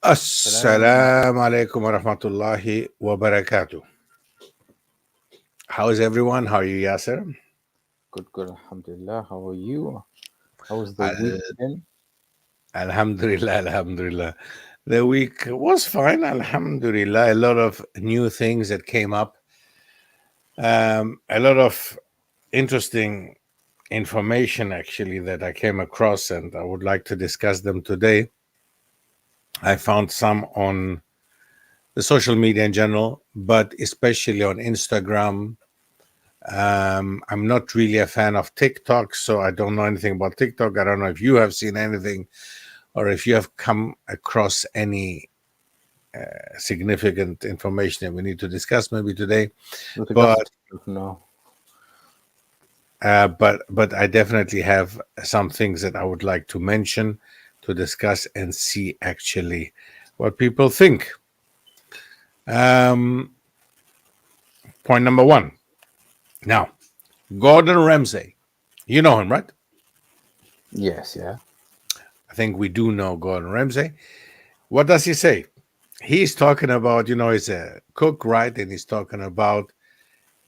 Assalamu alaikum wa rahmatullahi wa barakatuh. How is everyone? How are you, Yasser? Good, Alhamdulillah. How are you? How was the week Al- been? Alhamdulillah, Alhamdulillah. The week was fine, Alhamdulillah. A lot of new things that came up, a lot of interesting information actually that I came across, and I would like to discuss them today. I found some on the social media in general, but especially on Instagram. I'm not really a fan of TikTok, so I don't know anything about TikTok. I don't know if you have seen anything or if you have come across any significant information that we need to discuss maybe today. With regards But to no. but I definitely have some things that I would like to mention to discuss and see actually what people think. Um, Point number one. Now, Gordon Ramsay, you know him, right? Yes, yeah. I think we do know Gordon Ramsay. What does he say? He's talking about, he's a cook, right? And he's talking about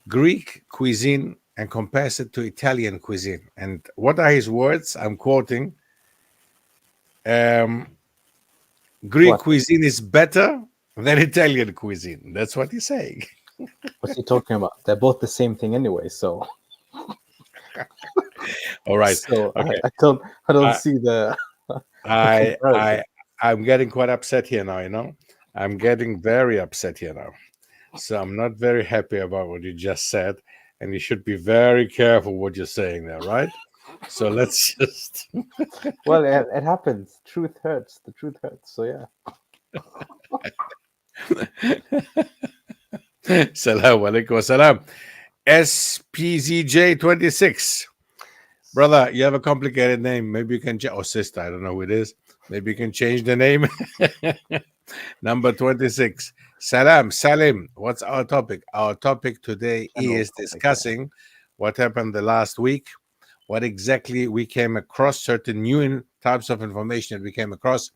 Greek cuisine and compares it to Italian cuisine. And what are his words? I'm quoting um, Greek What? cuisine is better than Italian cuisine. That's what he's saying. What's he talking about? They're both the same thing anyway. So, All right. so I, Okay. I don't, I don't I, see the I, comparison. I, I'm getting quite upset here now. I'm getting very upset here now. So I'm not very happy about what you just said. And you should be very careful what you're saying there, right? So let's just. Well, it happens. Truth hurts. The truth hurts. So yeah. Salam alaikum salam. SPZJ26. Brother, you have a complicated name. Maybe you can change. Oh, sister, I don't know who it is. Maybe you can change the name. Number 26. Salim. What's our topic? Our topic today General is topic. Yeah. discussing what happened the last week, what exactly we came across, certain new types of information that we came across,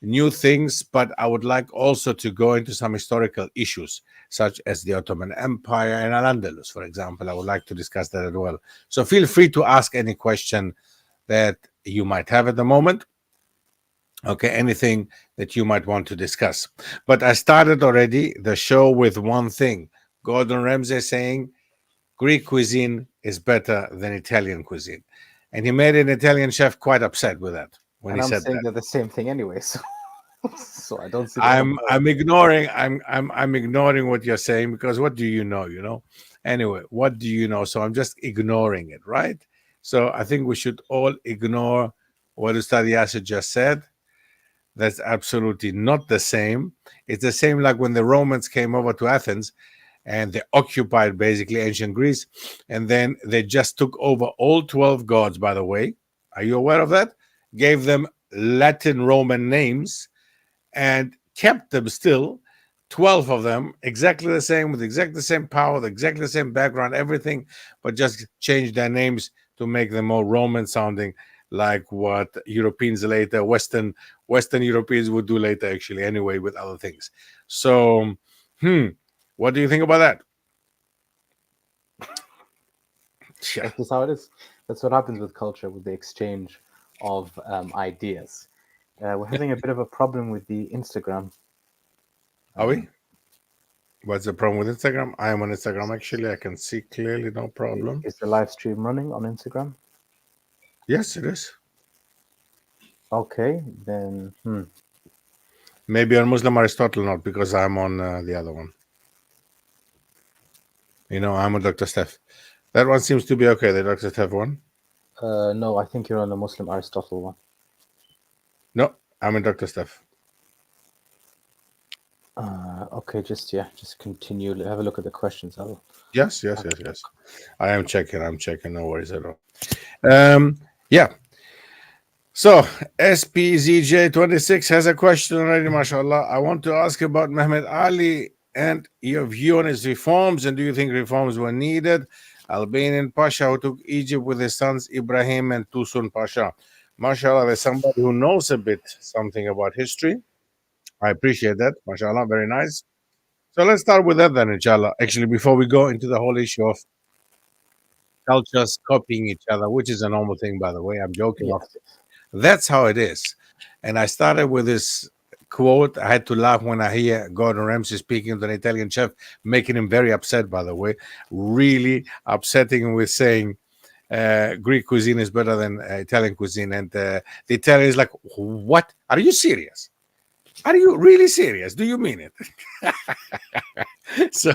new things, but I would like also to go into some historical issues, such as the Ottoman Empire and Al-Andalus, for example. I would like to discuss that as well. So feel free to ask any question that you might have at the moment. Okay, anything that you might want to discuss. But I started already the show with one thing. Gordon Ramsay saying Greek cuisine is better than Italian cuisine. And he made an Italian chef quite upset with that when And he I'm said saying that. they're the same thing anyway. So, so I don't see the I'm comparison. ignoring I'm ignoring what you're saying because what do you know, Anyway, what do you know? So I'm just ignoring it, right? So I think we should all ignore what Ustad Yasser just said. That's absolutely not the same. It's the same like when the Romans came over to Athens and they occupied basically ancient Greece, and then they just took over all 12 gods, by the way. Are you aware of that? Gave them Latin Roman names and kept them still, 12 of them, exactly the same, with exactly the same power, exactly the same background, everything, but just changed their names to make them more Roman sounding, like what Europeans later, Western Europeans would do later, actually, anyway, with other things. So, what do you think about that? Yeah. That's just how it is. That's what happens with culture, with the exchange of ideas. We're having a bit of a problem with the Instagram. Are Um, we? What's the problem with Instagram? I am on Instagram, actually. I can see clearly, no problem. is the live stream running on Instagram? Yes, it is. Okay, then. Maybe on Muslim Aristotle, not because I'm on the other one. I'm on Dr. Steph. That one seems to be okay, the Dr. Steph one. No, I think you're on the Muslim Aristotle one. No, I'm in Dr. Steph. Okay, just continue. Have a look at the questions. Yes. I am checking. No worries at all. Yeah. So SPZJ26 has a question already, mashallah. I want to ask about Mehmet Ali and your view on his reforms, and do you think reforms were needed? Albanian Pasha who took Egypt with his sons Ibrahim and Tusun Pasha. Mashallah, there's somebody who knows a bit something about history. I appreciate that. MashaAllah, very nice. So let's start with that then, inshallah. Actually, before we go into the whole issue of cultures copying each other, which is a normal thing, by the way. I'm joking. Yes. That's how it is. And I started with this quote. I had to laugh when I hear Gordon Ramsay speaking to an Italian chef, making him very upset, by the way, really upsetting him with saying Greek cuisine is better than Italian cuisine. And the Italian is like, what? Are you serious? Are you really serious? Do you mean it? So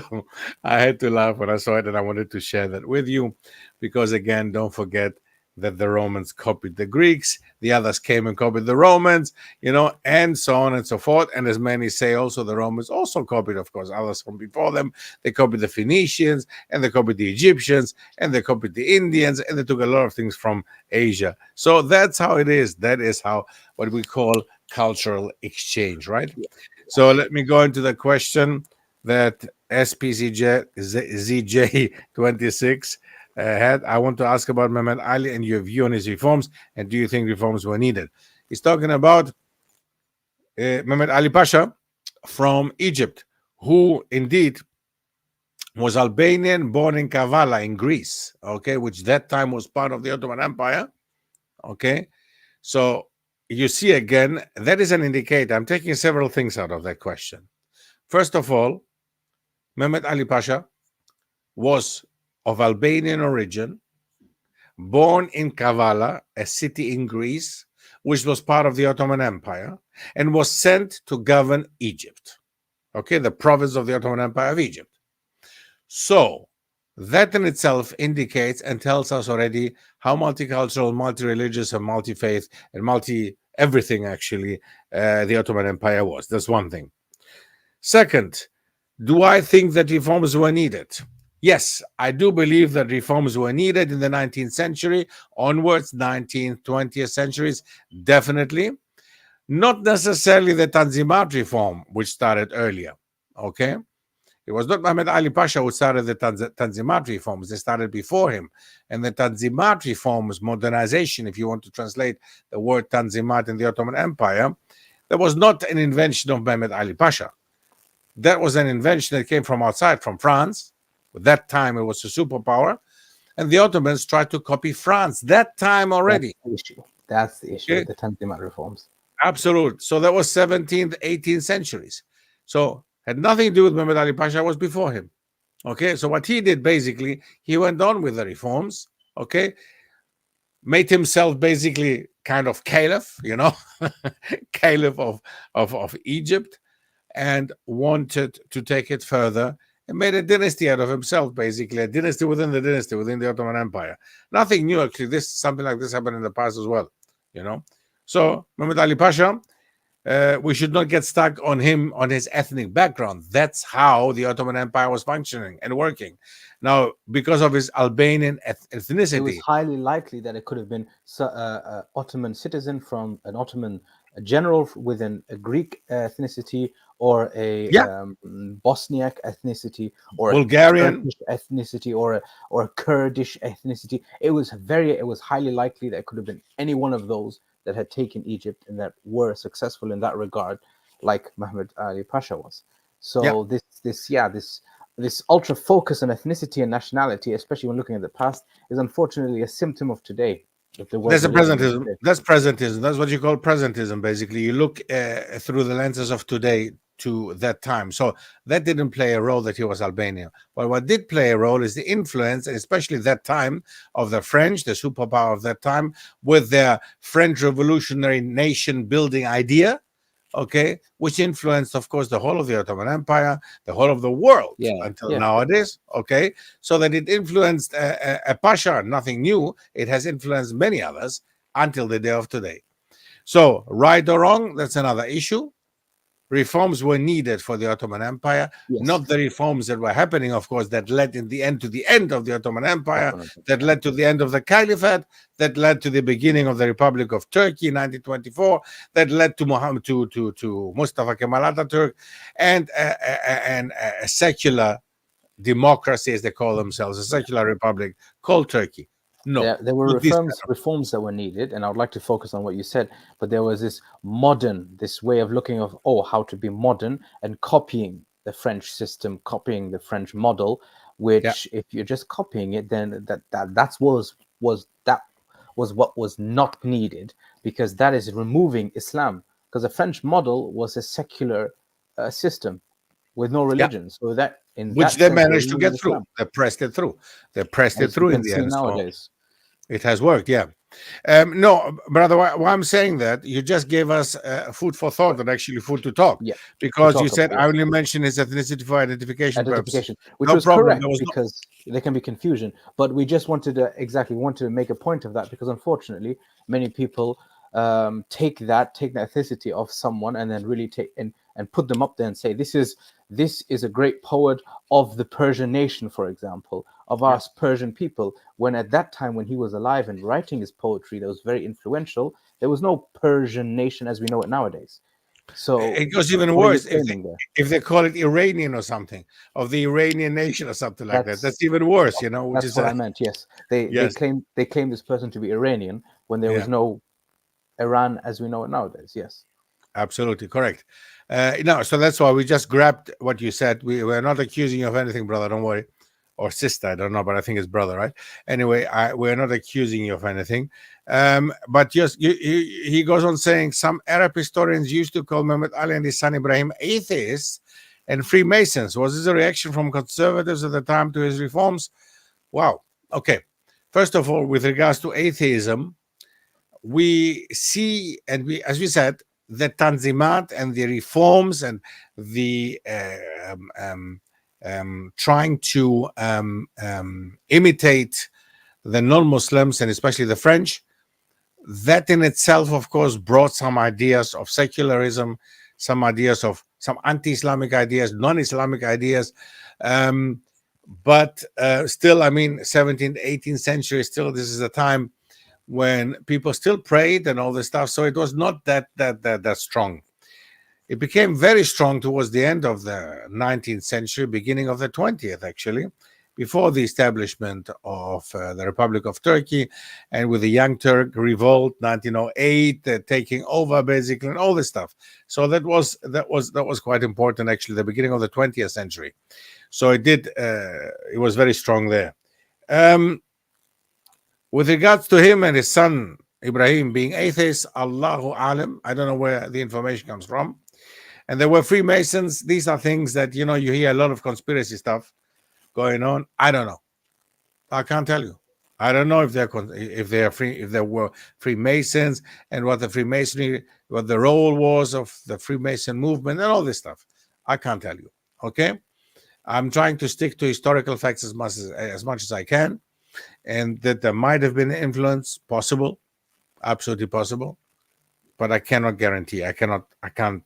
I had to laugh when I saw it, and I wanted to share that with you because, again, don't forget that the Romans copied the Greeks, the others came and copied the Romans, and so on and so forth. And as many say, also the Romans also copied, of course, others from before them. They copied the Phoenicians, and they copied the Egyptians, and they copied the Indians, and they took a lot of things from Asia. So that's how it is. That is how what we call cultural exchange, right? So let me go into the question that SPCJ ZJ26 had. I want to ask about Mehmet Ali and your view on his reforms, and do you think reforms were needed? He's talking about Mehmet Ali Pasha from Egypt, who indeed was Albanian, born in Kavala in Greece, okay, which that time was part of the Ottoman Empire, okay. So you see again, that is an indicator. I'm taking several things out of that question. First of all, Mehmet Ali Pasha was of Albanian origin, born in Kavala, a city in Greece, which was part of the Ottoman Empire, and was sent to govern Egypt, okay, the province of the Ottoman Empire of Egypt. So that in itself indicates and tells us already how multicultural, multi-religious, and multi-faith, and multi-everything, actually, the Ottoman Empire was. That's one thing. Second, do I think that reforms were needed? Yes, I do believe that reforms were needed in the 19th century onwards, 19th, 20th centuries, definitely. Not necessarily the Tanzimat reform, which started earlier, okay? It was not Mehmet Ali Pasha who started the Tanzimat reforms. They started before him. And the Tanzimat reforms, modernization, if you want to translate the word Tanzimat in the Ottoman Empire, that was not an invention of Mehmet Ali Pasha. That was an invention that came from outside, from France. At that time, it was a superpower. And the Ottomans tried to copy France that time already. That's the issue with the Tanzimat reforms. Absolute. So that was 17th, 18th centuries. So had nothing to do with Mehmet Ali Pasha, was before him. Okay, so what he did, basically, he went on with the reforms, okay, made himself basically kind of caliph, caliph of Egypt, and wanted to take it further and made a dynasty out of himself, basically, a dynasty, within the Ottoman Empire. Nothing new, actually. Something like this happened in the past as well, So Mehmet Ali Pasha, we should not get stuck on him, on his ethnic background. That's how the Ottoman Empire was functioning and working. Now, because of his Albanian ethnicity, it was highly likely that it could have been an Ottoman citizen from an Ottoman general within a Greek ethnicity, or a Bosniak ethnicity, or Bulgarian a Turkish ethnicity, or a Kurdish ethnicity. It was highly likely that it could have been any one of those that had taken Egypt and that were successful in that regard, like Mehmet Ali Pasha was. So this ultra focus on ethnicity and nationality, especially when looking at the past, is unfortunately a symptom of today. That's a presentism. That's presentism. That's what you call presentism. Basically, you look through the lenses of today to that time. So that didn't play a role that he was Albanian. But what did play a role is the influence, and especially that time, of the French, the superpower of that time, with their French revolutionary nation building idea, okay, which influenced, of course, the whole of the Ottoman Empire, the whole of the world until nowadays, okay? So that it influenced a Pasha, nothing new. It has influenced many others until the day of today. So, right or wrong, that's another issue. Reforms were needed for the Ottoman Empire, not the reforms that were happening, of course, that led in the end to the end of the Ottoman Empire, that led to the end of the Caliphate, that led to the beginning of the Republic of Turkey in 1924, that led to Mustafa Kemal Atatürk, and a secular democracy, as they call themselves, a secular republic called Turkey. No, There were not this kind of. reforms that were needed, and I would like to focus on what you said. But there was this way of looking of how to be modern and copying the French system, copying the French model. Yeah, Which, if you're just copying it, then that was what was not needed, because that is removing Islam. Because the French model was a secular system with no yeah. religion. So that, in Which that they sense, you're managed to removing get through. Islam, They pressed it through. They pressed it as you through in can the see end. So nowadays. it has worked. Yeah. No, brother. Why I'm saying that, you just gave us food for thought and actually food to talk, Yeah, to because you talk about, said I yes, only mentioned his ethnicity for identification purposes. identification, which No was problem. correct, There was no. because there can be confusion. But we just wanted to exactly want to make a point of that, because unfortunately, many people take the ethnicity of someone and then really take and put them up there and say this is a great poet of the Persian nation, for example, of Yeah. us Persian people. When at that time, when he was alive and writing his poetry, that was very influential, there was no Persian nation as we know it nowadays. So It goes even what are you worse claiming there? if they call it Iranian or something, of the Iranian nation or something like that. That's That's even worse, which that's is what I meant. Yes, yes, they claim this person to be Iranian when there yeah, was no Iran as we know it nowadays. Yes, absolutely correct. No, so that's why we just grabbed what you said. We're not accusing you of anything, brother. Don't worry, or sister. I don't know, but I think it's brother, right? Anyway, we're not accusing you of anything. But just he goes on saying some Arab historians used to call Muhammad Ali and his son Ibrahim atheists and Freemasons. Was this a reaction from conservatives at the time to his reforms? Wow. Okay. First of all, with regards to atheism, we see, and we, as we said, the tanzimat and the reforms and the trying to imitate the non-Muslims and especially the French. That in itself, of course, brought some ideas of secularism, some ideas of some anti-Islamic ideas, non-Islamic ideas. Um, but still, I mean, 17th, 18th century, still, this is a time when people still prayed and all this stuff. So it was not that strong. It became very strong towards the end of the 19th century, beginning of the 20th, actually, before the establishment of the Republic of Turkey, and with the Young Turk Revolt, 1908, taking over basically, and all this stuff. So that was quite important, actually, the beginning of the 20th century. So it was very strong there. Um, with regards to him and his son Ibrahim being atheists, Allahu alam, I don't know where the information comes from. And there were Freemasons. These are things that you hear a lot of conspiracy stuff going on. I don't know. I can't tell you. I don't know if they were Freemasons, and what the Freemasonry, what the role was of the Freemason movement, and all this stuff. I can't tell you. Okay, I'm trying to stick to historical facts as much as I can, and that there might have been influence, possible, absolutely possible, but I cannot guarantee. I can't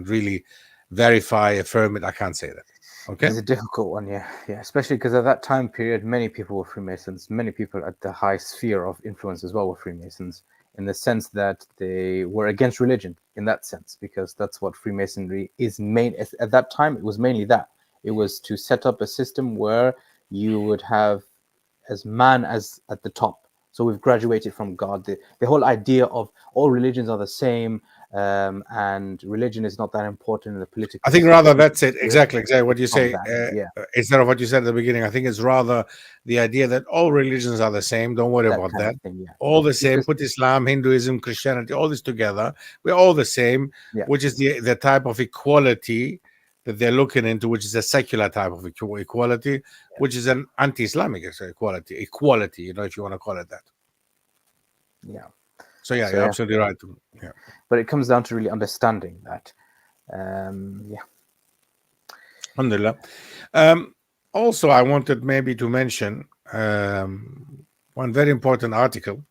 really verify, affirm it. I can't say that. it Okay. is a difficult one. Yeah, yeah, especially because at that time period, many people were Freemasons. Many people at the high sphere of influence as well were Freemasons, in the sense that they were against religion. In that sense, because that's what Freemasonry is main. At that time, it was mainly that. It was to set up a system where you would have as man as at the top. So we've graduated from God. The whole idea of all religions are the same, and religion is not that important in the I think rather political that's it. sphere. Exactly what It's you from say. that. Yeah, Instead of what you said at the beginning, I think it's rather the idea that all religions are the same. Don't worry that about kind that. of thing. Yeah, All yeah, the same. because Put Islam, Hinduism, Christianity, all this together. We're all the same, yeah, which is the type of equality that they're looking into, which is a secular type of equality, which is an anti-Islamic equality. Equality, if you want to call it that. yeah. So yeah, So you're yeah, absolutely right. Yeah. but it comes down to really understanding that. Yeah, Alhamdulillah. Also, I wanted maybe to mention one very important article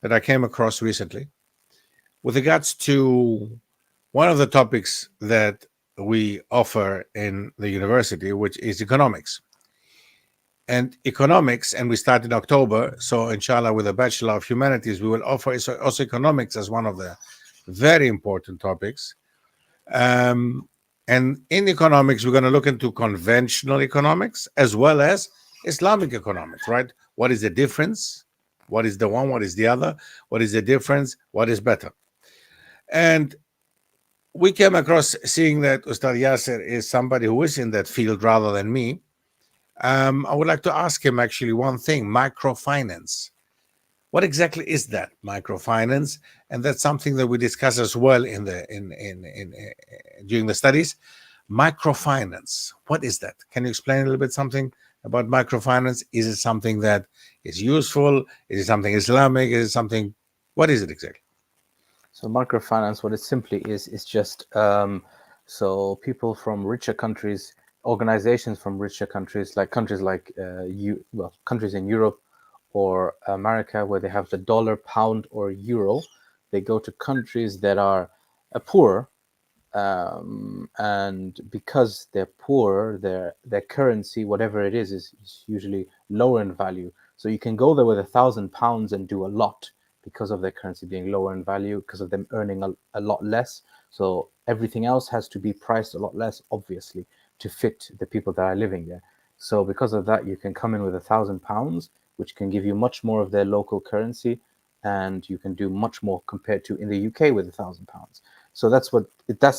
that I came across recently with regards to one of the topics that we offer in the university, which is economics. And economics, and we start in October. So, inshallah, with a Bachelor of Humanities, we will offer also economics as one of the very important topics. Um, and in economics, we're going to look into conventional economics as well as Islamic economics, right? What is the difference? What is the one? What is the other? What is the difference? What is better? And we came across seeing that Ustad Yasser is somebody who is in that field rather than me. I would like to ask him actually one thing: microfinance. What exactly is that microfinance? And that's something that we discuss as well in the in during the studies. Microfinance. What is that? Can you explain a little bit something about microfinance? Is it something that is useful? Is it something Islamic? Is it something? What is it exactly? So microfinance, what it simply is just so people from richer countries, organizations from richer countries, like countries in Europe or America, where they have the dollar, pound, or euro, they go to countries that are poor, and because they're poor, their currency, whatever it is usually lower in value. So you can go there with £1,000 and do a lot because of their currency being lower in value, because of them earning a lot less. So everything else has to be priced a lot less, obviously, to fit the people that are living there. So because of that, you can come in with £1,000, which can give you much more of their local currency, and you can do much more compared to in the UK with £1,000. So that's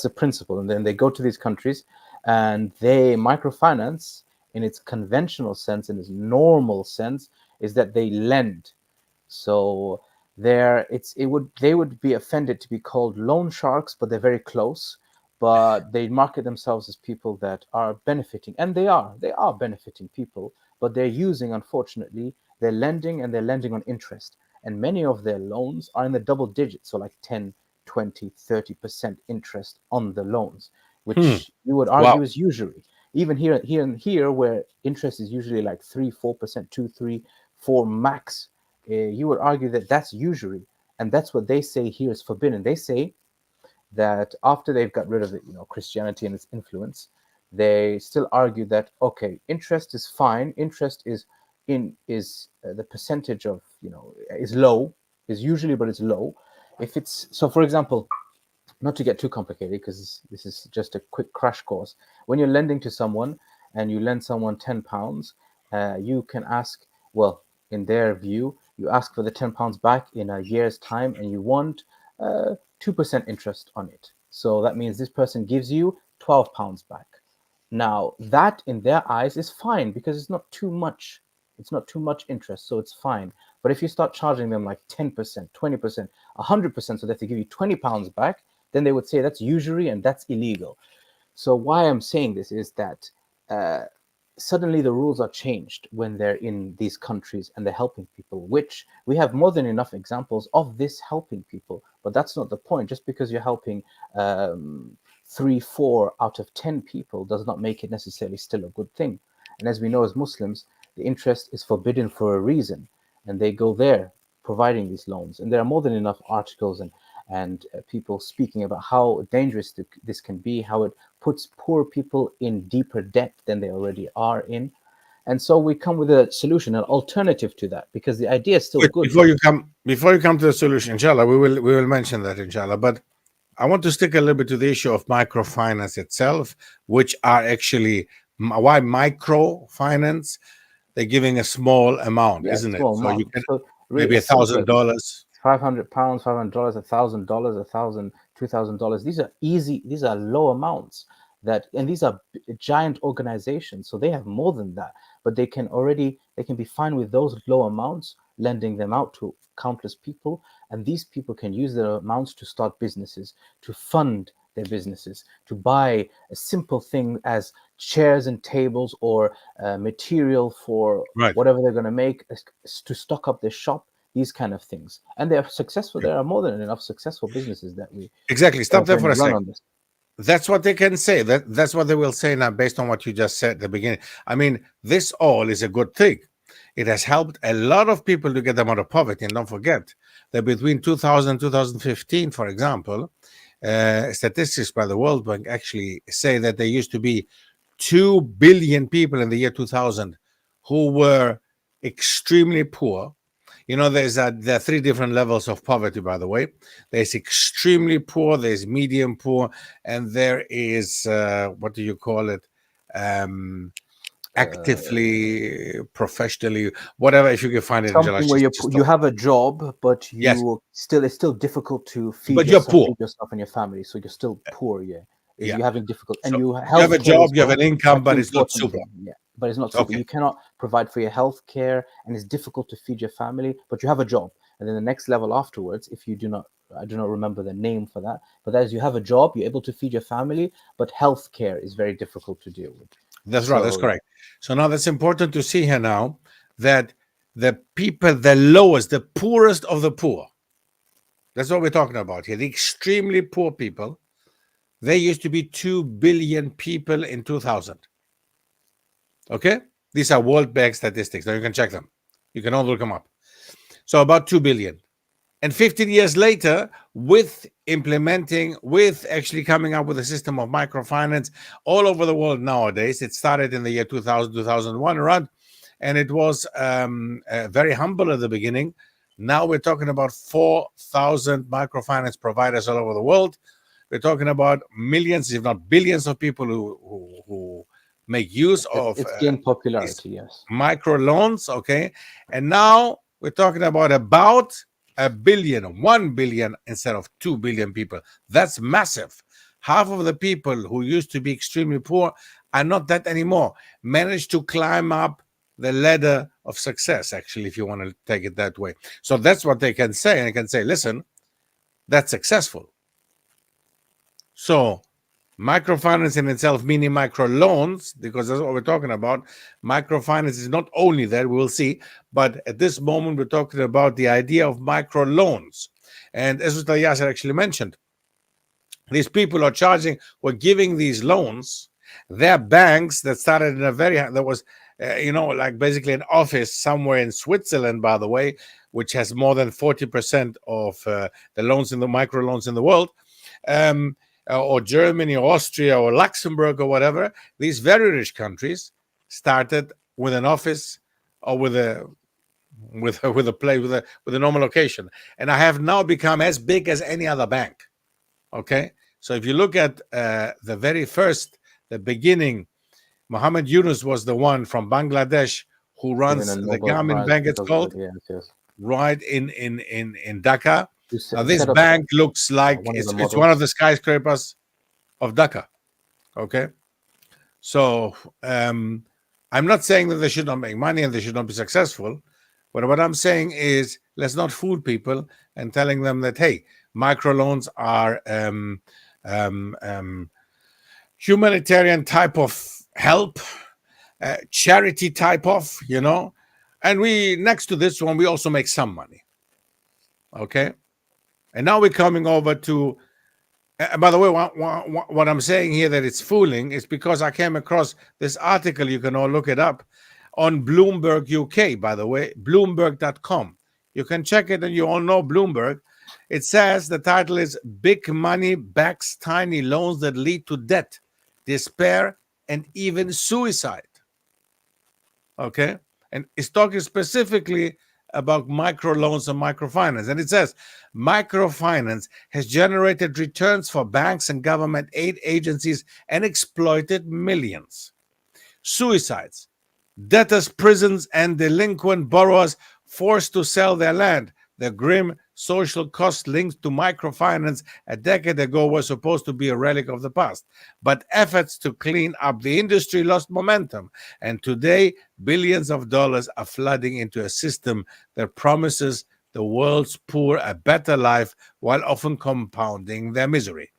the principle. And then they go to these countries and they microfinance in its conventional sense, in its normal sense, is that they lend. So they would be offended to be called loan sharks, but they're very close. But they market themselves as people that are benefiting, and they are benefiting people, but they're using, unfortunately, they're lending, and they're lending on interest. And many of their loans are in the double digits, so like 10, 20, 30% interest on the loans, Hmm. which you would Wow. argue is usury. Even here, where interest is usually like 3, 4%, 2, 3, 4 max, you would argue that that's usury, and that's what they say here is forbidden. They say that after they've got rid of Christianity and its influence, they still argue that okay, interest is fine. Interest is the percentage of is low, is usually, but it's low. If it's so, for example, not to get too complicated because this is just a quick crash course. When you're lending to someone and you lend someone £10, you can ask, well, in their view, you ask for the £10 back in a year's time, and you want 2% interest on it. So that means this person gives you £12 back. Now, that in their eyes is fine because it's not too much. It's not too much interest, so it's fine. But if you start charging them like 10%, 20%, 100%, so that they give you £20 back, then they would say that's usury and that's illegal. So why I'm saying this is that uh, suddenly the rules are changed when they're in these countries and they're helping people, which we have more than enough examples of this helping people. But that's not the point. Just because you're helping 3, 4 out of 10 people does not make it necessarily still a good thing. And as we know, as Muslims, the interest is forbidden for a reason, and they go there providing these loans. And there are more than enough articles and people speaking about how dangerous this can be, how it puts poor people in deeper debt than they already are in. And so we come with a solution, an alternative to that, because the idea is still Wait, good. But before you come to the solution, inshallah, we will mention that, inshallah. But I want to stick a little bit to the issue of microfinance itself, which are actually why microfinance? They're giving a small amount, yeah, isn't it? small So you amount. can So maybe as a simple thousand as dollars. £500, $500, $1,000, 1,000, $2,000. These are easy. These are low amounts and these are giant organizations, so they have more than that. But they can be fine with those low amounts, lending them out to countless people, and these people can use their amounts to start businesses, to fund their businesses, to buy a simple thing as chairs and tables or material for Right. whatever they're going to make, to stock up their shop, these kind of things. And they're successful. There are more than enough successful businesses Exactly. that Stop have there been for a run sec. on this. That's what they can say. That's what they will say now, based on what you just said at the beginning. I mean, this all is a good thing. It has helped a lot of people to get them out of poverty. And don't forget that between 2000 and 2015, for example, statistics by the World Bank actually say that there used to be 2 billion people in the year 2000 who were extremely poor. There are three different levels of poverty, by the way. There's extremely poor, there's medium poor, and there is what do you call it? Um, actively, professionally, whatever. If you can find it, inshallah, something where just you talk. have a job, but Yes, it's still difficult to but you're poor. feed yourself and your family, so you're still poor. Yeah, is Yeah. you're having difficult, and So you you have a healthcare job, as you have well. an income, That's but it's not important super. thing. Yeah, but it's not super. Okay. You cannot provide for your healthcare, and it's difficult to feed your family. But you have a job, and then the next level afterwards, if you do not, I do not remember the name for that, but that is you have a job, you're able to feed your family, but healthcare is very difficult to deal with. That's right. That's So correct. So now that's important to see here now that the people, the lowest, the poorest of the poor, that's what we're talking about here, the extremely poor people, they used to be 2 billion people in 2000. Okay? These are World Bank statistics. Now you can check them. You can all look them up. So about 2 billion. And 15 years later, with implementing, with actually coming up with a system of microfinance all over the world nowadays, it started in the year 2000, 2001 around, and it was very humble at the beginning. Now we're talking about 4,000 microfinance providers all over the world. We're talking about millions, if not billions, of people who make use of it's gained these popularity. Yes. micro loans. Okay. And now we're talking about a billion, 1 billion instead of 2 billion people. That's massive. Half of the people who used to be extremely poor are not that anymore, managed to climb up the ladder of success, actually, if you want to take it that way. So that's what they can say. And they can say, listen, that's successful. So microfinance in itself, meaning micro loans, because that's what we're talking about. Microfinance is not only that, we will see, but at this moment, we're talking about the idea of micro loans. And as Mr. Yasser actually mentioned, these people are charging or giving these loans. They're banks that started in a very, there was, like basically an office somewhere in Switzerland, by the way, which has more than 40% of the loans in the micro loans in the world. Or Germany or Austria or Luxembourg or whatever, these very rich countries started with an office or with a place with a normal location, and I have now become as big as any other bank. Okay, so if you look at the beginning, Mohammed Yunus was the one from Bangladesh who Given runs a the Nobel Garmin Prize Bank. It's because of it. called, Yes, yes. right in Dhaka. Now Who this set up bank looks like one of the it's one of models. the skyscrapers of Dhaka. Okay, so I'm not saying that they should not make money and they should not be successful, but what I'm saying is let's not fool people and telling them that hey, microloans are humanitarian type of help, charity type of, and we next to this one we also make some money. Okay, and now we're coming over to. By the way, what I'm saying here that it's fooling is because I came across this article. You can all look it up on Bloomberg UK, by the way, Bloomberg.com. You can check it and you all know Bloomberg. It says the title is Big Money Backs Tiny Loans That Lead to Debt, Despair, and Even Suicide. Okay. And it's talking specifically about microloans and microfinance. And it says microfinance has generated returns for banks and government aid agencies and exploited millions. Suicides, debtors, prisons, and delinquent borrowers forced to sell their land. The grim social cost linked to microfinance a decade ago was supposed to be a relic of the past. But efforts to clean up the industry lost momentum. And today, billions of dollars are flooding into a system that promises the world's poor a better life while often compounding their misery.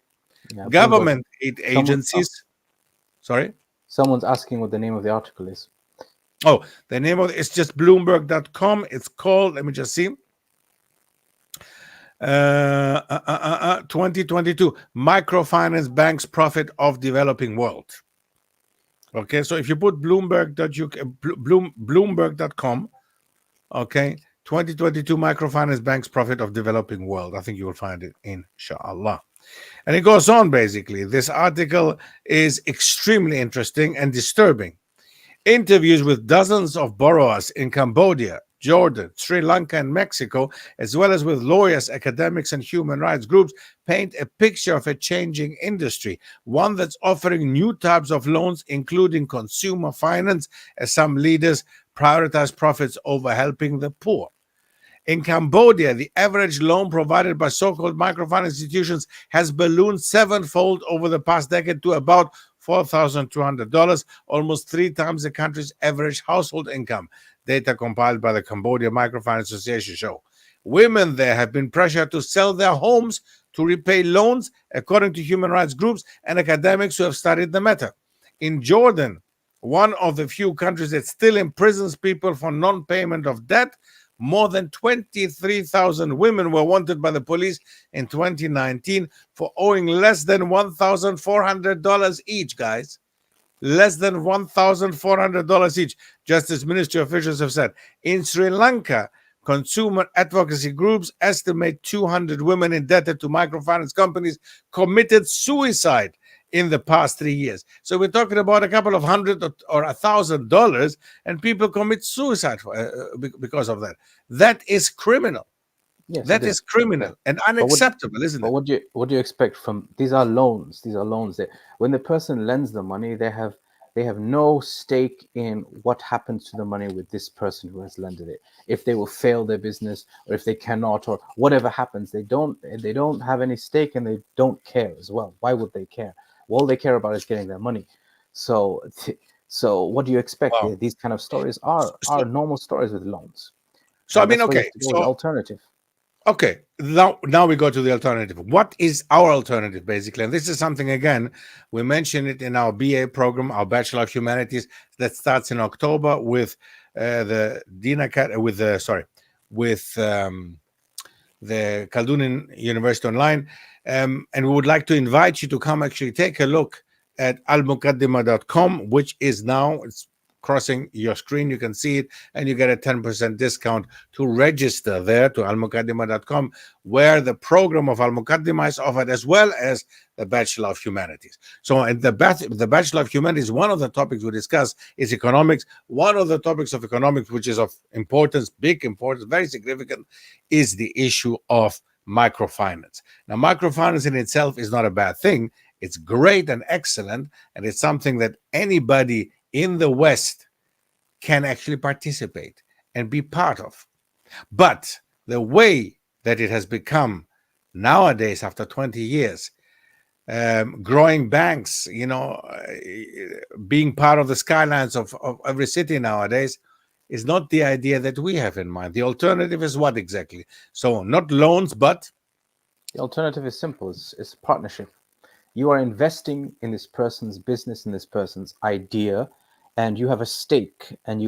Yeah, Bloomberg. Government aid Someone, agencies, sorry? someone's asking what the name of the article is. Oh, the name of it's just Bloomberg.com. It's called, let me just see. 2022 Microfinance Banks Profit of Developing World. Okay, so if you put Bloomberg.com, okay, 2022 Microfinance Banks Profit of Developing World, I think you will find it, inshallah. And it goes on basically. This article is extremely interesting and disturbing. Interviews with dozens of borrowers in Cambodia, Jordan, Sri Lanka, and Mexico, as well as with lawyers, academics, and human rights groups, paint a picture of a changing industry, one that's offering new types of loans, including consumer finance, as some leaders prioritize profits over helping the poor. In Cambodia, the average loan provided by so called microfinance institutions has ballooned sevenfold over the past decade to about $4,200, almost three times the country's average household income, data compiled by the Cambodia Microfinance Association show. Women there have been pressured to sell their homes to repay loans, according to human rights groups and academics who have studied the matter. In Jordan, one of the few countries that still imprisons people for non payment of debt, more than 23,000 women were wanted by the police in 2019 for owing less than $1,400 each, guys. Less than $1,400 each, just as ministry officials have said. In Sri Lanka, consumer advocacy groups estimate 200 women indebted to microfinance companies committed suicide in the past 3 years. So we're talking about a couple of hundred or $1,000, and people commit suicide because of that. That is criminal. Yes, it That is. is criminal and But what unacceptable, isn't but it? what do you expect from these are loans. These are loans that when the person lends the money, they have no stake in what happens to the money with this person who has lended it. If they will fail their business or if they cannot or whatever happens, they don't have any stake and they don't care as well. Why would they care? All they care about is getting their money. So so what do you expect? Wow. These kind of stories are So, normal stories with loans. so I mean, That's why you okay. have to go with So alternative. okay, now we go to the alternative. What is our alternative, basically? And this is something, again, we mentioned it in our BA program, our Bachelor of Humanities, that starts in October with the Dina with the sorry with the Kaldunin University Online. And we would like to invite you to come actually take a look at almukaddima.com, which is now, it's crossing your screen. You can see it, and you get a 10% discount to register there to almukaddima.com, where the program of Al Mukaddima is offered, as well as the Bachelor of Humanities. So, in the Bachelor of Humanities, one of the topics we discuss is economics. One of the topics of economics, which is of importance, big importance, very significant, is the issue of microfinance. Now, microfinance in itself is not a bad thing. It's great and excellent, and it's something that anybody in the West can actually participate and be part of. But the way that it has become nowadays, after 20 years, growing banks, being part of the skylines of every city nowadays, is not the idea that we have in mind. The alternative is what exactly? So, not loans, but The alternative is simple. It's partnership. You are investing in this person's business, in this person's idea, and you have a stake. And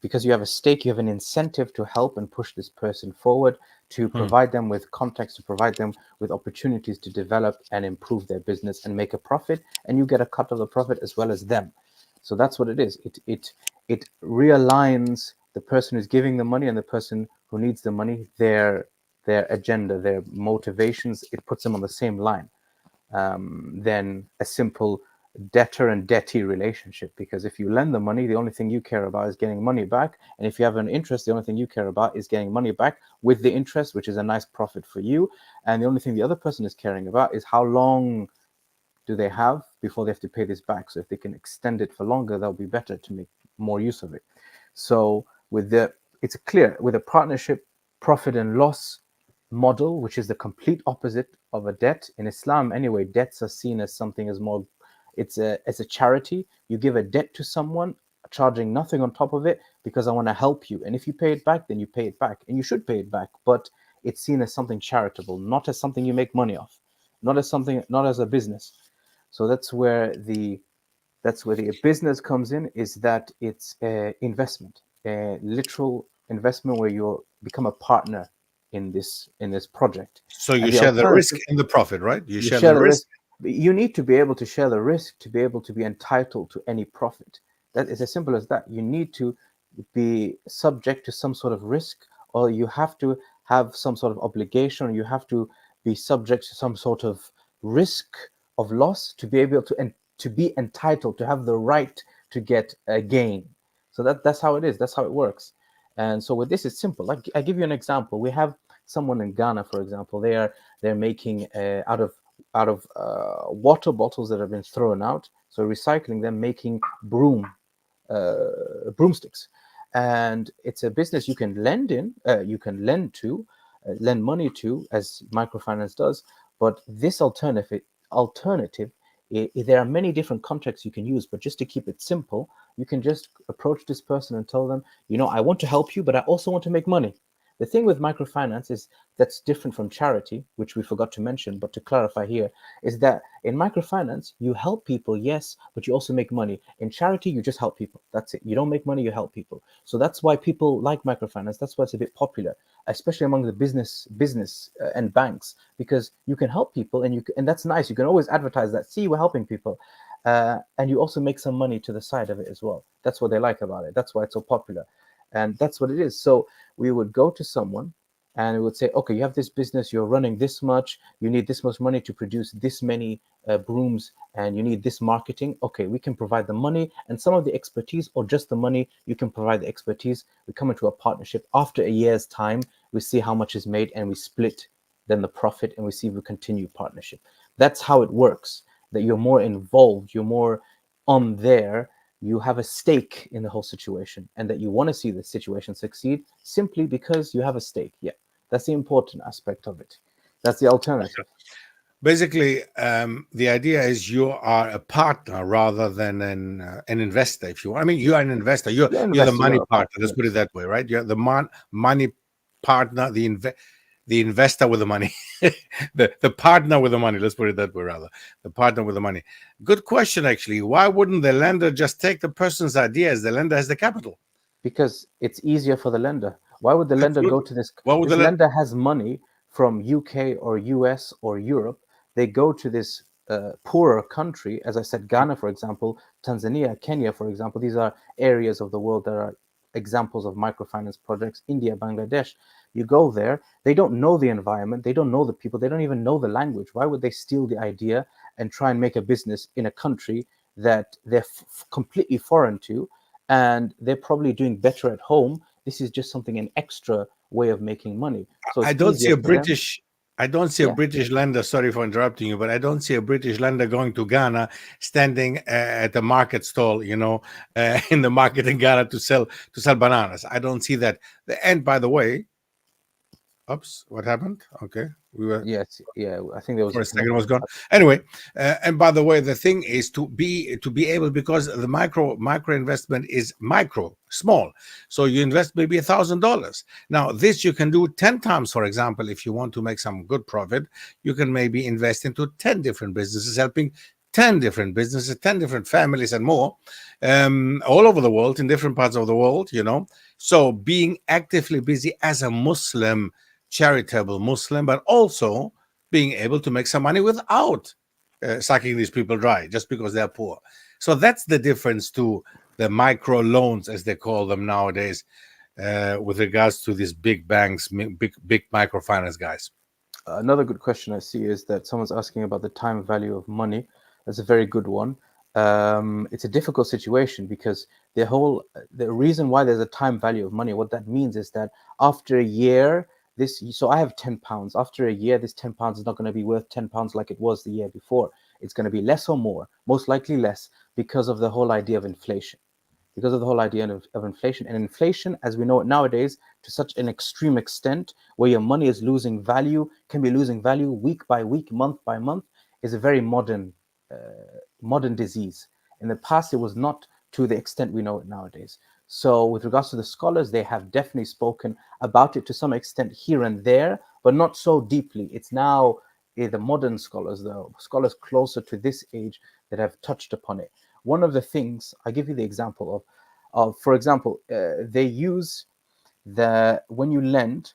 because you have a stake, you have an incentive to help and push this person forward, to provide them with context, to provide them with opportunities to develop and improve their business and make a profit. And you get a cut of the profit as well as them. So that's what it is. It realigns the person who's giving the money and the person who needs the money, their agenda, their motivations. It puts them on the same line than a simple debtor and dettee relationship. Because if you lend the money, the only thing you care about is getting money back. And if you have an interest, the only thing you care about is getting money back with the interest, which is a nice profit for you. And the only thing the other person is caring about is how long do they have before they have to pay this back. So if they can extend it for longer, that'll be better to make more use of it. So it's clear with a partnership profit and loss model, which is the complete opposite of a debt. In Islam, anyway, debts are seen as something as more, it's a charity. You give a debt to someone, charging nothing on top of it, because I want to help you. And if you pay it back, then you pay it back, and you should pay it back. But it's seen as something charitable, not as something you make money off, not as a business. So that's where the business comes in, is that it's a investment, a literal investment where you become a partner in this project. so you And the share the risk alternative, and the profit, right? You you share the share the risk. risk. You need to be able to share the risk to be able to be entitled to any profit. That is as simple as that. You need to be subject to some sort of risk, or you have to have some sort of obligation, or you have to be subject to some sort of risk of loss to be able to, and to be entitled to have the right to get a gain. So that's how it is. That's how it works. And so with this, it's simple. Like I give you an example. We have someone in Ghana, for example. They're making out of water bottles that have been thrown out. So recycling them, making broomsticks, and it's a business you can lend in. You can lend money to, as microfinance does. But this alternative, there are many different contracts you can use. But just to keep it simple, you can just approach this person and tell them, I want to help you, but I also want to make money. The thing with microfinance is that's different from charity, which we forgot to mention, but to clarify here, is that in microfinance, you help people, yes, but you also make money. In charity, you just help people. That's it. You don't make money, you help people. So that's why people like microfinance. That's why it's a bit popular, especially among the business and banks, because you can help people, and that's nice. You can always advertise that. See, we're helping people. And you also make some money to the side of it as well. That's what they like about it. That's why it's so popular. And that's what it is. So we would go to someone and we would say, okay, you have this business, you're running this much, you need this much money to produce this many brooms, and you need this marketing. Okay, we can provide the money and some of the expertise, or just the money. You can provide the expertise. We come into a partnership. After a year's time, we see how much is made and we split then the profit, and we see if we continue partnership. That's how it works, that you're more involved, you're more on there, you have a stake in the whole situation, and that you want to see the situation succeed simply because you have a stake. Yeah, that's the important aspect of it. That's the alternative. Basically, the idea is you are a partner rather than an investor. If you want, I mean, you are an investor. You're an You're the investor, money you're a partner. partner. Let's put it Yes. that way, right? You're the money partner, the investor with the money, the partner with the money. Let's put it that way, rather, the partner with the money. Good question, actually. Why wouldn't the lender just take the person's idea, as the lender has the capital? Because it's easier for the lender. Why would the lender go Absolutely. to this? Why would the This lender? lender has money from UK or US or Europe. They go to this poorer country, as I said, Ghana, for example, Tanzania, Kenya, for example. These are areas of the world that are examples of microfinance projects. India, Bangladesh. You go there, they don't know the environment, they don't know the people, they don't even know the language. Why would they steal the idea and try and make a business in a country that they're completely foreign to, and they're probably doing better at home? This is just something, an extra way of making money. So I it's don't see easier a for them. British. I don't see a Yeah. British lender. Sorry for interrupting you, but I don't see a British lender going to Ghana, standing at the market stall, in the market in Ghana to sell bananas. I don't see that. And by the way, oops, what happened? Okay, we were Yes. Yeah. I think there was for a a second was connection gone. cut. Anyway, and by the way, the thing is to be able, because the micro investment is micro small, so you invest maybe $1,000. Now this you can do 10 times. For example, if you want to make some good profit, you can maybe invest into 10 different businesses, helping 10 different businesses, 10 different families and more, all over the world, in different parts of the world. So being actively busy as a Muslim, charitable Muslim, but also being able to make some money without sucking these people dry just because they're poor. So that's the difference to the micro loans, as they call them nowadays, with regards to these big banks, big microfinance guys. Another good question I see is that someone's asking about the time value of money. That's a very good one. It's a difficult situation because the reason why there's a time value of money, what that means is that after a year, so I have £10. After a year, this £10 is not going to be worth £10 like it was the year before. It's going to be less or more, most likely less, because of the whole idea of inflation. Because of the whole idea of inflation. And inflation, as we know it nowadays, to such an extreme extent, where your money is losing value, can be losing value week by week, month by month, is a very modern disease. In the past, it was not to the extent we know it nowadays. So, with regards to the scholars, they have definitely spoken about it to some extent here and there, but not so deeply. It's now the modern scholars, the scholars closer to this age, that have touched upon it. One of the things, I give you the example of for example, they use the when you lend,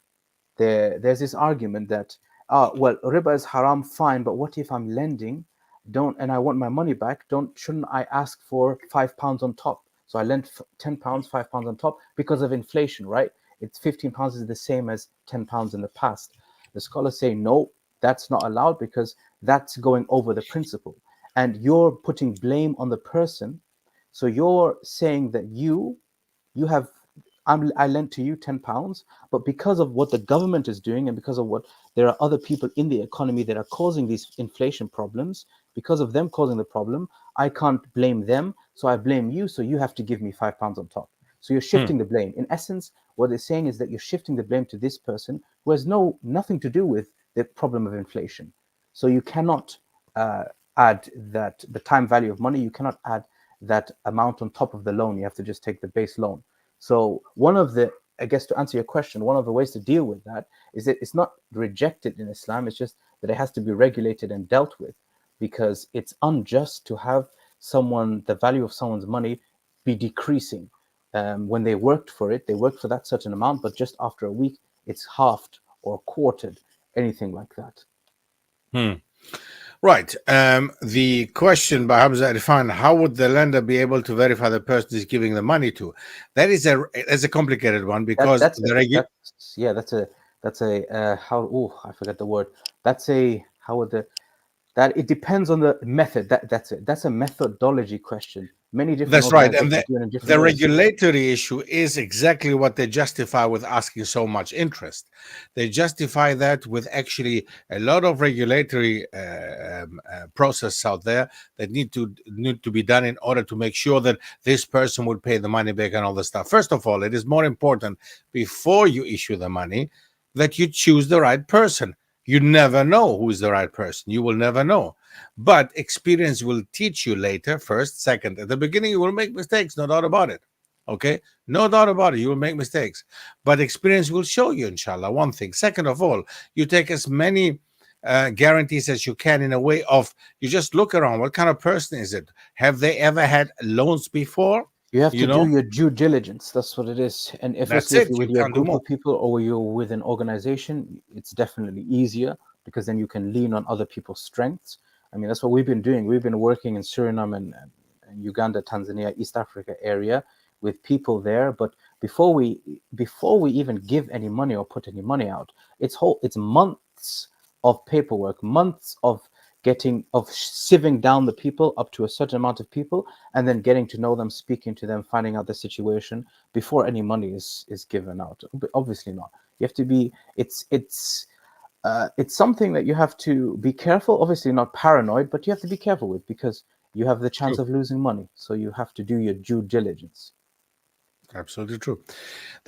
there's this argument that, well, riba is haram, fine, but what if I'm lending, don't and I want my money back? Don't Shouldn't I ask for £5 on top? So I lent £10, £5 on top because of inflation, right? It's £15 is the same as £10 in the past. The scholars say no, that's not allowed because that's going over the principle, and you're putting blame on the person. So you're saying that you have I lent to you £10, but because of what the government is doing and because of what there are other people in the economy that are causing these inflation problems, because of them causing the problem, I can't blame them, so I blame you, so you have to give me £5 on top. So you're Hmm. shifting the blame. In essence, what they're saying is that you're shifting the blame to this person who has nothing to do with the problem of inflation. So you cannot uh, add that the time value of money, you cannot add that amount on top of the loan. You have to just take the base loan. So one of the, I guess to answer your question, one of the ways to deal with that is that it's not rejected in Islam. It's just that it has to be regulated and dealt with, because it's unjust to have someone, the value of someone's money, be decreasing. When they worked for it, they worked for that certain amount, but just after a week, it's halved or quartered, anything like that. Hmm. Right. The question by Hamza Irfan: how would the lender be able to verify the person is giving the money to? That's a complicated one That because that's a, that's yeah that's a how oh I forget the word. That's a how would the that it depends on the method. That's it. That's a methodology question. Many different That's right. And organizations do it in different the ways. regulatory issue is exactly what they justify with asking so much interest. They justify that with actually a lot of regulatory process out there that need to be done in order to make sure that this person will pay the money back and all the stuff. First of all, it is more important before you issue the money that you choose the right person. You never know who is the right person. You will never know, but experience will teach you later. First, second, at the beginning you will make mistakes, no doubt about it. Okay, no doubt about it, you will make mistakes, but experience will show you, inshallah. One thing. Second of all, you take as many guarantees as you can, in a way of, you just look around, what kind of person is it, have they ever had loans before, You have you to do know. your due diligence. That's what it is. And That's if you're it, with you your can't do group more. of people or you're with an organization, it's definitely easier because then you can lean on other people's strengths. I mean, that's what we've been doing. We've been working in Suriname and Uganda, Tanzania, East Africa area with people there. But before we even give any money or put any money out, it's months of paperwork, months of sieving down the people up to a certain amount of people and then getting to know them, speaking to them, finding out the situation before any money is given out. Obviously not. You have to be. It's something that you have to be careful. Obviously not paranoid, but you have to be careful with because you have the chance True. of losing money. So you have to do your due diligence. Absolutely true.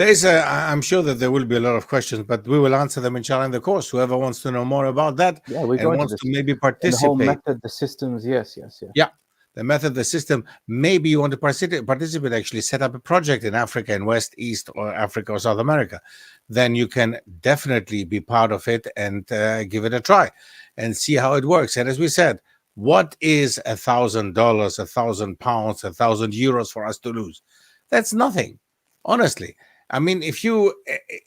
I'm sure that there will be a lot of questions, but we will answer them inshallah in the course. Whoever wants to know more about that Yeah, we go and into wants to this maybe and the whole participate. method, the systems. Yes, yes, yeah. Yeah, the method, the system. Maybe you want to participate, actually set up a project in Africa, in West, East, or Africa or South America. Then you can definitely be part of it and give it a try and see how it works. And as we said, what is $1,000, £1,000, €1,000 for us to lose? That's nothing, honestly. I mean, if you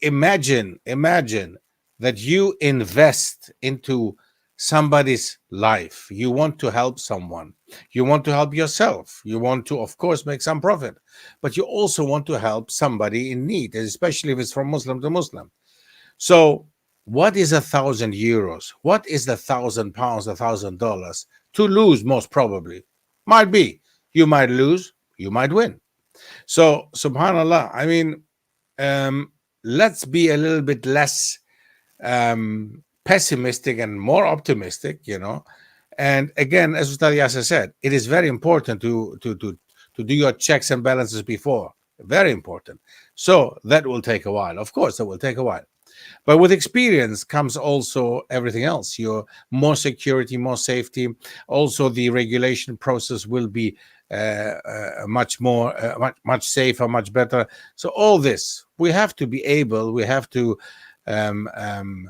imagine that you invest into somebody's life. You want to help someone. You want to help yourself. You want to, of course, make some profit, but you also want to help somebody in need, especially if it's from Muslim to Muslim. So, what is €1,000? What is the £1,000, $1,000 to lose? Most probably, might be you might lose, you might win. So, Subhanallah. I mean, um, let's be a little bit less pessimistic and more optimistic, you know. And again, as Ustad Yasser said, it is very important to do your checks and balances before. Very important. So that will take a while. Of course, that will take a while. But with experience comes also everything else. Your more security, more safety. Also, the regulation process will be much more, much safer, much better. So all this, we have to be able. We have to um, um,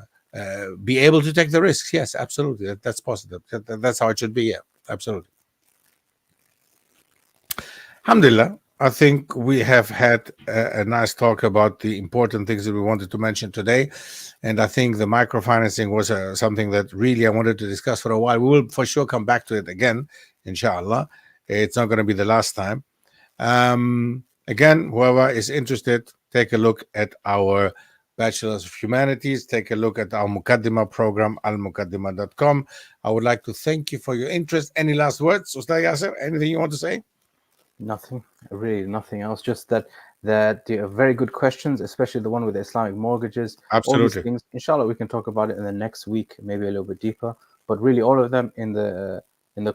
be able to take the risks. Yes, absolutely. That's positive. That's how it should be. Yeah, absolutely. Alhamdulillah. I think we have had a nice talk about the important things that we wanted to mention today. And I think the microfinancing was something that really I wanted to discuss for a while. We will for sure come back to it again, inshallah. It's not going to be the last time. Again, whoever is interested, take a look at our Bachelors of Humanities. Take a look at our Mukaddima program, almukaddima.com. I would like to thank you for your interest. Any last words, Ustad Yasser? Anything you want to say? Nothing, really, nothing else. Just that that they are very good questions, especially the one with the Islamic mortgages. All these Absolutely. things, inshallah, we can talk about it in the next week, maybe a little bit deeper. But really, all of them in the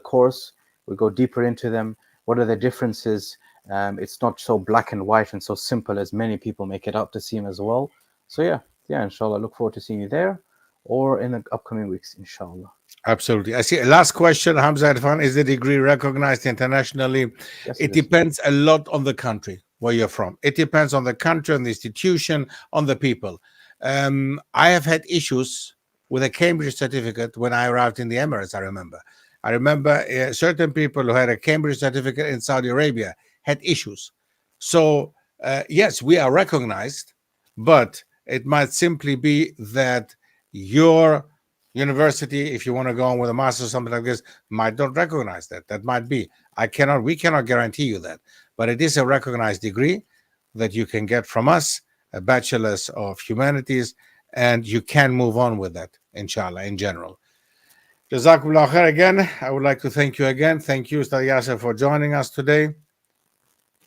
course, we go deeper into them. What are the differences? It's not so black and white and so simple as many people make it out to seem as well. So yeah, inshallah, look forward to seeing you there or in the upcoming weeks, inshallah. Absolutely. I see. Last question, Hamza Irfan. Is the degree recognized internationally? Yes, it It is. depends a lot on the country where you're from. It depends on the country, on the institution, on the people. I have had issues with a Cambridge certificate when I arrived in the Emirates, I remember. I remember certain people who had a Cambridge certificate in Saudi Arabia had issues. So, yes, we are recognized, but it might simply be that your university, if you want to go on with a master or something like this, might not recognize that. That might be. We cannot guarantee you that, but it is a recognized degree that you can get from us, a bachelor's of humanities, and you can move on with that, inshallah, in general. Jazakumullah khair again. I would like to thank you again. Thank you, Ustad Yasser, for joining us today.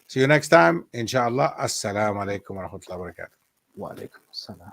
See you next time, inshallah. Assalamu alaikum wa rahmatullahi wa barakatuh. Wa alaikum assalam.